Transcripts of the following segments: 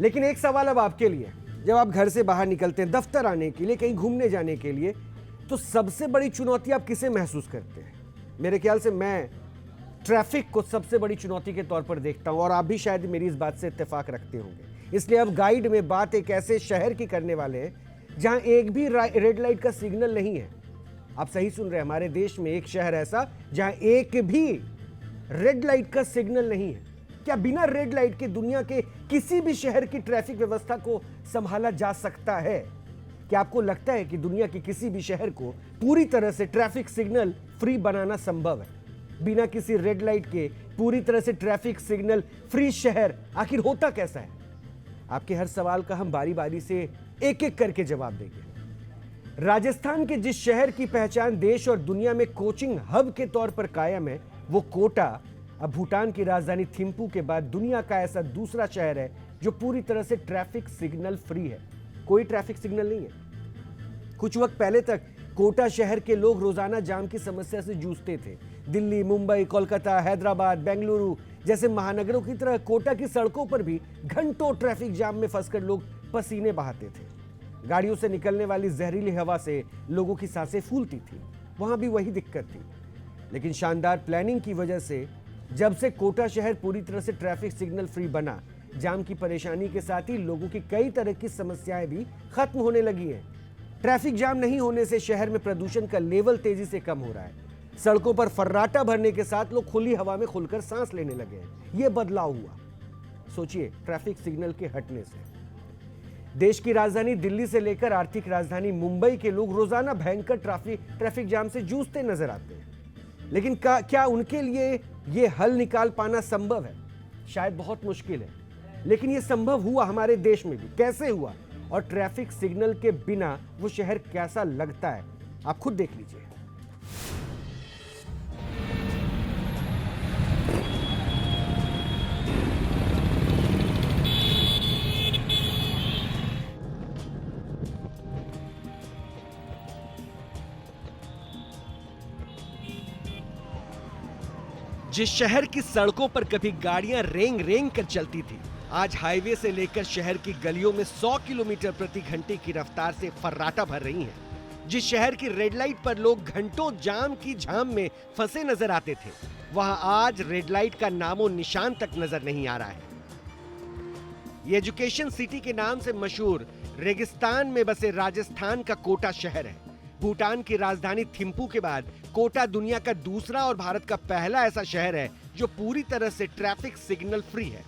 लेकिन एक सवाल अब आपके लिए, जब आप घर से बाहर निकलते हैं दफ्तर आने के लिए, कहीं घूमने जाने के लिए, तो सबसे बड़ी चुनौती आप किसे महसूस करते हैं? मेरे ख्याल से मैं ट्रैफिक को सबसे बड़ी चुनौती के तौर पर देखता हूं, और आप भी शायद मेरी इस बात से इत्तेफाक रखते होंगे। इसलिए अब गाइड में बात एक ऐसे शहर की करने वाले हैं जहां एक भी रेड लाइट का सिग्नल नहीं है। आप सही सुन रहे हैं, हमारे देश में एक शहर ऐसा जहां एक भी रेड लाइट का सिग्नल नहीं है। क्या बिना रेड लाइट के दुनिया के किसी भी शहर की ट्रैफिक व्यवस्था को संभाला जा सकता है? क्या आपको लगता है कि दुनिया के किसी भी शहर को पूरी तरह से ट्रैफिक सिग्नल फ्री बनाना संभव है? बिना किसी रेड लाइट के पूरी तरह से ट्रैफिक सिग्नल फ्री शहर आखिर होता कैसा है? आपके हर सवाल का हम बारी बारी से एक एक करके जवाब देंगे। राजस्थान के जिस शहर की पहचान देश और दुनिया में कोचिंग हब के तौर पर कायम है, वो कोटा अब भूटान की राजधानी थिम्पू के बाद दुनिया का ऐसा दूसरा शहर है जो पूरी तरह से ट्रैफिक सिग्नल फ्री है। कोई ट्रैफिक सिग्नल नहीं है। कुछ वक्त पहले तक कोटा शहर के लोग रोजाना जाम की समस्या से जूझते थे। दिल्ली, मुंबई, कोलकाता, हैदराबाद, बेंगलुरु जैसे महानगरों की तरह कोटा की सड़कों पर भी घंटों ट्रैफिक जाम में फंसकर लोग पसीने बहाते थे। गाड़ियों से निकलने वाली जहरीली हवा से लोगों की सांसें फूलती थी। वहां भी वही दिक्कत थी। लेकिन शानदार प्लानिंग की वजह से जब से कोटा शहर पूरी तरह से ट्रैफिक सिग्नल फ्री बना, जाम की परेशानी के साथ ही लोगों की कई तरह की समस्याएं भी खत्म होने लगी हैं। ट्रैफिक जाम नहीं होने से शहर में प्रदूषण का लेवल तेजी से कम हो रहा है। सड़कों पर फर्राटा भरने के साथ लोग खुली हवा में खुलकर सांस लेने लगे हैं। यह बदलाव हुआ, सोचिए, ट्रैफिक सिग्नल के हटने से। देश की राजधानी दिल्ली से लेकर आर्थिक राजधानी मुंबई के लोग रोजाना भयंकर ट्रैफिक जाम से जूझते नजर आते हैं। लेकिन क्या उनके लिए यह हल निकाल पाना संभव है? शायद बहुत मुश्किल है, लेकिन यह संभव हुआ हमारे देश में भी। कैसे हुआ और ट्रैफिक सिग्नल के बिना वो शहर कैसा लगता है, आप खुद देख लीजिए। जिस शहर की सड़कों पर कभी गाड़ियां रेंग रेंग कर चलती थी, आज हाईवे से लेकर शहर की गलियों में 100 किलोमीटर प्रति घंटे की रफ्तार से फर्राटा भर रही हैं। जिस शहर की रेड लाइट पर लोग घंटों जाम की झाम में फंसे नजर आते थे, वहां आज रेड लाइट का नामो निशान तक नजर नहीं आ रहा है। ये एजुकेशन सिटी के नाम से मशहूर रेगिस्तान में बसे राजस्थान का कोटा शहर है। भूटान की राजधानी थिम्पू के बाद कोटा दुनिया का दूसरा और भारत का पहला ऐसा शहर है जो पूरी तरह से ट्रैफिक सिग्नल फ्री है।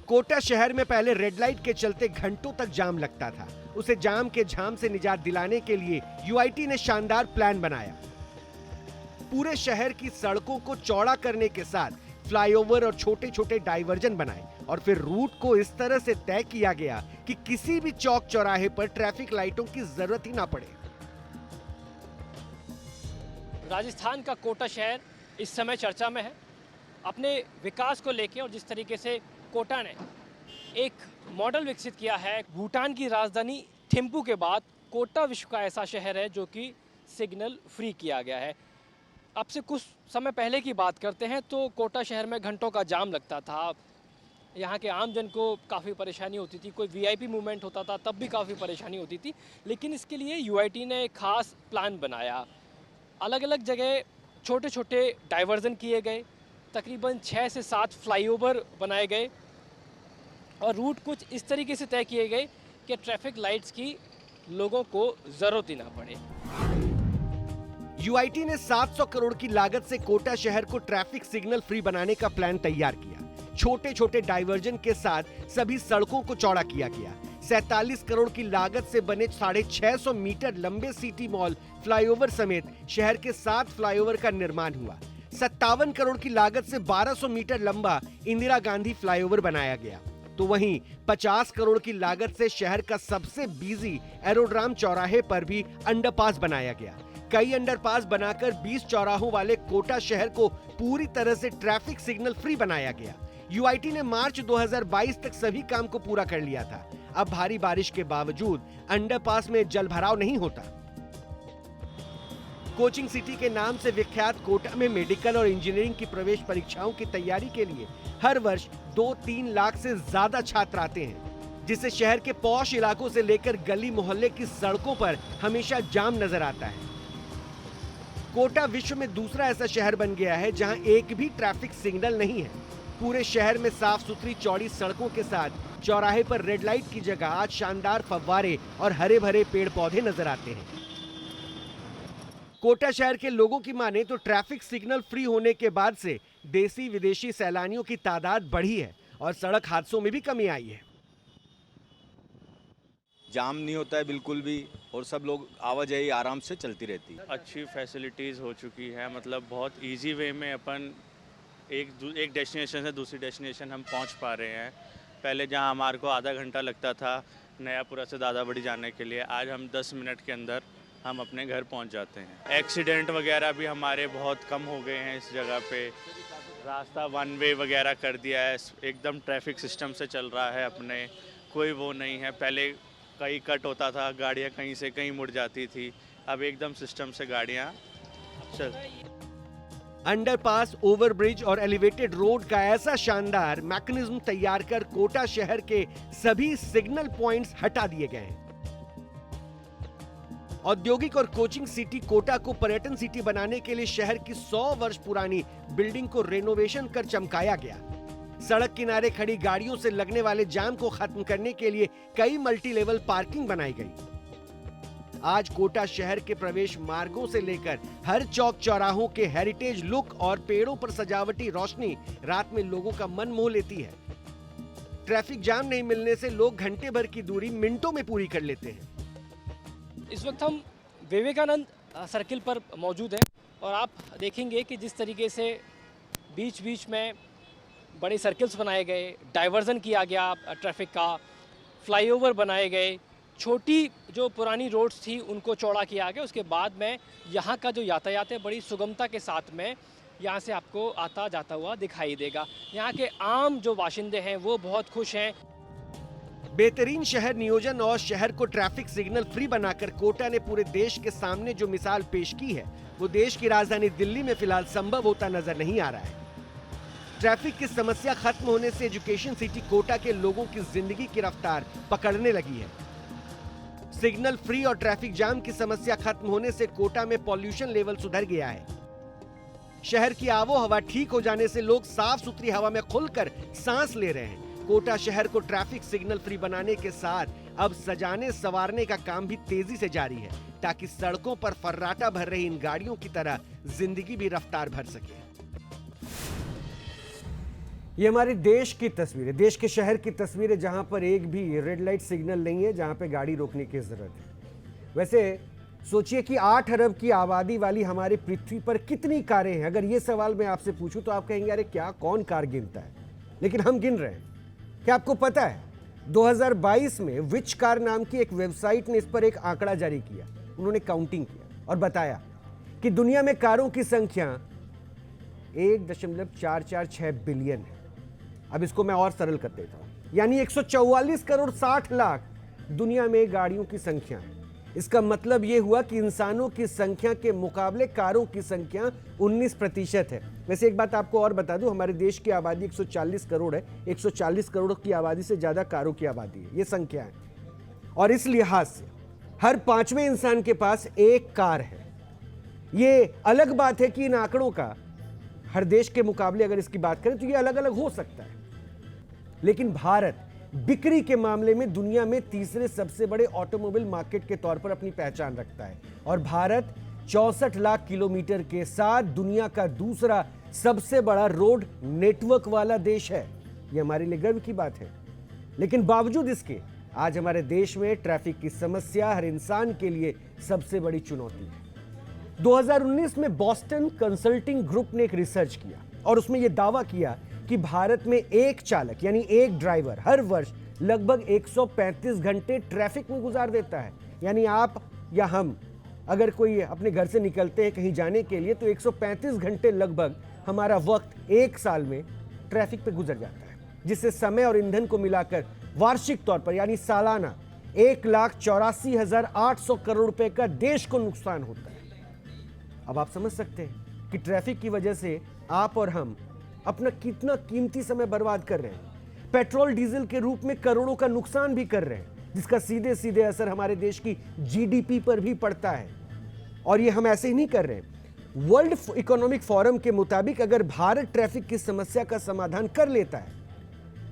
कोटा शहर में पहले रेड लाइट के चलते घंटों तक जाम लगता था। उसे जाम के झाम से निजात दिलाने के लिए यूआईटी ने शानदार प्लान बनाया। पूरे शहर की सड़कों को चौड़ा करने के साथ फ्लाईओवर और छोटे छोटे डाइवर्जन बनाए और फिर रूट को इस तरह से तय किया गया कि किसी भी चौक चौराहे पर ट्रैफिक लाइटों की जरूरत ही ना पड़े। राजस्थान का कोटा शहर इस समय चर्चा में है अपने विकास को लेकर, और जिस तरीके से कोटा ने एक मॉडल विकसित किया है। भूटान की राजधानी थिम्पू के बाद कोटा विश्व का ऐसा शहर है जो कि सिग्नल फ्री किया गया है। अब से कुछ समय पहले की बात करते हैं तो कोटा शहर में घंटों का जाम लगता था। यहाँ के आम जन को काफ़ी परेशानी होती थी, कोई वीआईपी मूवमेंट होता था तब भी काफ़ी परेशानी होती थी। लेकिन इसके लिए यूआईटी ने एक खास प्लान बनाया। अलग अलग जगह छोटे छोटे डाइवर्जन किए गए, तकरीबन 6 से 7 फ्लाईओवर बनाए गए और रूट कुछ इस तरीके से तय किए गए कि ट्रैफिक लाइट्स की लोगों को ज़रूरत ही ना पड़े। यूआईटी ने 700 करोड़ की लागत से कोटा शहर को ट्रैफिक सिग्नल फ्री बनाने का प्लान तैयार किया। छोटे छोटे डाइवर्जन के साथ सभी सड़कों को चौड़ा किया गया। 47 करोड़ की लागत से बने 650 मीटर लंबे सिटी मॉल फ्लाईओवर समेत शहर के 7 फ्लाईओवर का निर्माण हुआ। 57 करोड़ की लागत से 1200 मीटर लंबा इंदिरा गांधी फ्लाईओवर बनाया गया। तो वहीं 50 करोड़ की लागत से शहर का सबसे बिजी एरोड्राम चौराहे पर भी अंडरपास बनाया गया। कई अंडरपास बनाकर 20 चौराहों वाले कोटा शहर को पूरी तरह से ट्रैफिक सिग्नल फ्री बनाया गया। यूआईटी ने मार्च 2022 तक सभी काम को पूरा कर लिया था। अब भारी बारिश के बावजूद अंडरपास में जलभराव नहीं होता। कोचिंग सिटी के नाम से विख्यात कोटा में मेडिकल और इंजीनियरिंग की प्रवेश परीक्षाओं की तैयारी के लिए हर वर्ष 2-3 लाख से ज्यादा छात्र आते हैं, जिससे शहर के पॉश इलाकों से लेकर गली मोहल्ले की सड़कों पर हमेशा जाम नजर आता है। कोटा विश्व में दूसरा ऐसा शहर बन गया है जहां एक भी ट्रैफिक सिग्नल नहीं है। पूरे शहर में साफ सुथरी चौड़ी सड़कों के साथ चौराहे पर रेड लाइट की जगह आज शानदार फव्वारे और हरे भरे पेड़ पौधे नजर आते हैं। कोटा शहर के लोगों की माने तो ट्रैफिक सिग्नल फ्री होने के बाद से देसी विदेशी सैलानियों की तादाद बढ़ी है और सड़क हादसों में भी कमी आई है। जाम नहीं होता है बिल्कुल भी और सब लोग आवाजाही आराम से चलती रहती है। अच्छी फैसिलिटीज़ हो चुकी है, मतलब बहुत इजी वे में अपन एक डेस्टिनेशन से दूसरी डेस्टिनेशन हम पहुंच पा रहे हैं। पहले जहां हमारे को आधा घंटा लगता था नयापुरा से दादाबड़ी जाने के लिए, आज हम 10 मिनट के अंदर हम अपने घर पहुंच जाते हैं। एक्सीडेंट वगैरह भी हमारे बहुत कम हो गए हैं। इस जगह पे रास्ता 1 वे वगैरह कर दिया है, एकदम ट्रैफिक सिस्टम से चल रहा है अपने, कोई वो नहीं है। पहले कहीं कट होता था, गाड़ियाँ कहीं से कहीं मुड़ जाती थी, अब एकदम सिस्टम से गाड़ियाँ चल। अंडरपास, ओवरब्रिज और एलिवेटेड रोड का ऐसा शानदार मैकेनिज्म तैयार कर कोटा शहर के सभी सिग्नल पॉइंट्स हटा दिए गए हैं। औद्योगिक और कोचिंग सिटी कोटा को पर्यटन सिटी बनाने के लिए शहर की 100 वर्ष पुरानी बिल्डिंग को रेनोवेशन कर चमकाया गया। सड़क किनारे खड़ी गाड़ियों से लगने वाले जाम को खत्म करने के लिए कई मल्टी लेवल पार्किंग बनाई गई। आज कोटा शहर के प्रवेश मार्गों से लेकर हर चौक चौराहों के हेरिटेज लुक और पेड़ों पर सजावटी रोशनी रात में लोगों का मन मोह लेती है। ट्रैफिक जाम नहीं मिलने से लोग घंटे भर की दूरी मिनटों में पूरी कर लेते हैं। इस वक्त हम विवेकानंद सर्किल पर मौजूद हैं और आप देखेंगे कि जिस तरीके से बीच बीच में बड़े सर्किल्स बनाए गए, डाइवर्जन किया गया ट्रैफिक का, फ्लाईओवर बनाए गए, छोटी जो पुरानी रोड्स थी उनको चौड़ा किया गया। उसके बाद में यहाँ का जो यातायात है बड़ी सुगमता के साथ में यहाँ से आपको आता जाता हुआ दिखाई देगा। यहाँ के आम जो बाशिंदे हैं वो बहुत खुश हैं। बेहतरीन शहर नियोजन और शहर को ट्रैफिक सिग्नल फ्री बनाकर कोटा ने पूरे देश के सामने जो मिसाल पेश की है वो देश की राजधानी दिल्ली में फिलहाल संभव होता नजर नहीं आ रहा है। ट्रैफिक की समस्या खत्म होने से एजुकेशन सिटी कोटा के लोगों की जिंदगी की रफ्तार पकड़ने लगी है। सिग्नल फ्री और ट्रैफिक जाम की समस्या खत्म होने से कोटा में पॉल्यूशन लेवल सुधर गया है। शहर की आबो हवा ठीक हो जाने से लोग साफ सुथरी हवा में खुलकर सांस ले रहे हैं। कोटा शहर को ट्रैफिक सिग्नल फ्री बनाने के साथ अब सजाने संवारने का काम भी तेजी से जारी है ताकि सड़कों पर फर्राटा भर रही इन गाड़ियों की तरह जिंदगी भी रफ्तार भर सके। ये हमारे देश की तस्वीरें, देश के शहर की तस्वीरें जहां पर एक भी रेड लाइट सिग्नल नहीं है, जहां पे गाड़ी रोकने की जरूरत है। वैसे सोचिए कि 8 अरब की आबादी वाली हमारी पृथ्वी पर कितनी कारें हैं। अगर ये सवाल मैं आपसे पूछूं तो आप कहेंगे अरे क्या कौन कार गिनता है, लेकिन हम गिन रहे हैं। क्या आपको पता है 2022 में विच कार नाम की एक वेबसाइट ने इस पर एक आंकड़ा जारी किया। उन्होंने काउंटिंग किया और बताया कि दुनिया में कारों की संख्या 1.446 बिलियन है। अब इसको मैं और सरल कर देता हूं, यानी 144 करोड़ 60 लाख दुनिया में गाड़ियों की संख्या है। इसका मतलब यह हुआ कि इंसानों की संख्या के मुकाबले कारों की संख्या 19% है। वैसे एक बात आपको और बता दूं, हमारे देश की आबादी 140 करोड़ है। 140 करोड़ की आबादी से ज्यादा कारों की आबादी है, ये संख्या है। और इस लिहाज से हर 5वें इंसान के पास एक कार है। ये अलग बात है कि इन आंकड़ों का हर देश के मुकाबले अगर इसकी बात करें तो ये अलग अलग हो सकता है, लेकिन भारत बिक्री के मामले में दुनिया में तीसरे सबसे बड़े ऑटोमोबाइल मार्केट के तौर पर अपनी पहचान रखता है। और भारत 64 लाख किलोमीटर के साथ दुनिया का दूसरा सबसे बड़ा रोड नेटवर्क वाला देश है। यह हमारे लिए गर्व की बात है। लेकिन बावजूद इसके आज हमारे देश में ट्रैफिक की समस्या हर इंसान के लिए सबसे बड़ी चुनौती है। 2019 में बॉस्टन कंसल्टिंग ग्रुप ने एक रिसर्च किया और उसमें यह दावा किया कि भारत में एक चालक यानी एक ड्राइवर हर वर्ष लगभग 135 घंटे ट्रैफिक में गुजार देता है। यानी आप या हम अगर कोई अपने घर से निकलते हैं कहीं जाने के लिए तो 135 घंटे लगभग हमारा वक्त एक साल में ट्रैफिक पे गुजर जाता है, जिससे समय और ईंधन को मिलाकर वार्षिक तौर पर यानी सालाना 1,84,800 करोड़ रुपए का देश को नुकसान होता है। अब आप समझ सकते हैं कि ट्रैफिक की वजह से आप और हम अपना कितना कीमती समय बर्बाद कर रहे हैं। पेट्रोल डीजल के रूप में करोड़ों का नुकसान भी कर रहे हैं, जिसका सीधे सीधे असर हमारे देश की जीडीपी पर भी पड़ता है। और ये हम ऐसे ही नहीं कर रहे हैं। वर्ल्ड इकोनॉमिक फोरम के मुताबिक अगर भारत ट्रैफिक की समस्या का समाधान कर लेता है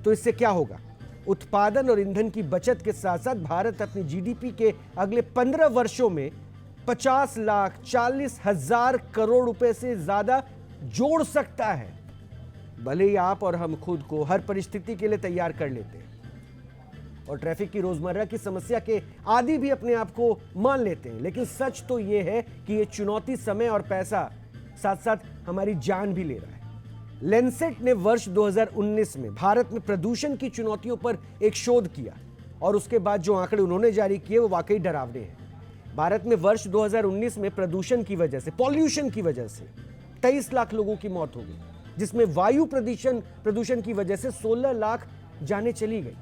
तो इससे क्या होगा? उत्पादन और ईंधन की बचत के साथ साथ भारत अपनी जीडीपी के अगले 15 वर्षों में 50,40,000 करोड़ रुपए से ज्यादा जोड़ सकता है। भले ही आप और हम खुद को हर परिस्थिति के लिए तैयार कर लेते हैं और ट्रैफिक की रोजमर्रा की समस्या के आदी भी अपने आप को मान लेते हैं, लेकिन सच तो यह है कि यह चुनौती समय और पैसा साथ साथ हमारी जान भी ले रहा है। लैंसेट ने वर्ष 2019 में भारत में प्रदूषण की चुनौतियों पर एक शोध किया और उसके बाद जो आंकड़े उन्होंने जारी किए वो वाकई डरावने हैं। भारत में वर्ष 2019 में प्रदूषण की वजह से, पॉल्यूशन की वजह से 23 लाख लोगों की मौत हो गई, जिसमें वायु प्रदूषण की वजह से 16 लाख जानें चली गई।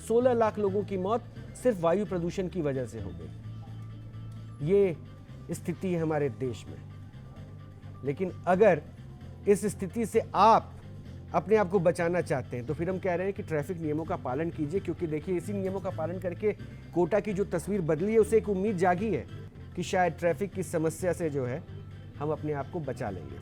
16 लाख लोगों की मौत सिर्फ वायु प्रदूषण की वजह से हो गई। ये स्थिति है हमारे देश में। लेकिन अगर इस स्थिति से आप अपने आप को बचाना चाहते हैं तो फिर हम कह रहे हैं कि ट्रैफिक नियमों का पालन कीजिए, क्योंकि देखिए इसी नियमों का पालन करके कोटा की जो तस्वीर बदली है उसे एक उम्मीद जागी है कि शायद ट्रैफिक की समस्या से जो है हम अपने आप को बचा लेंगे।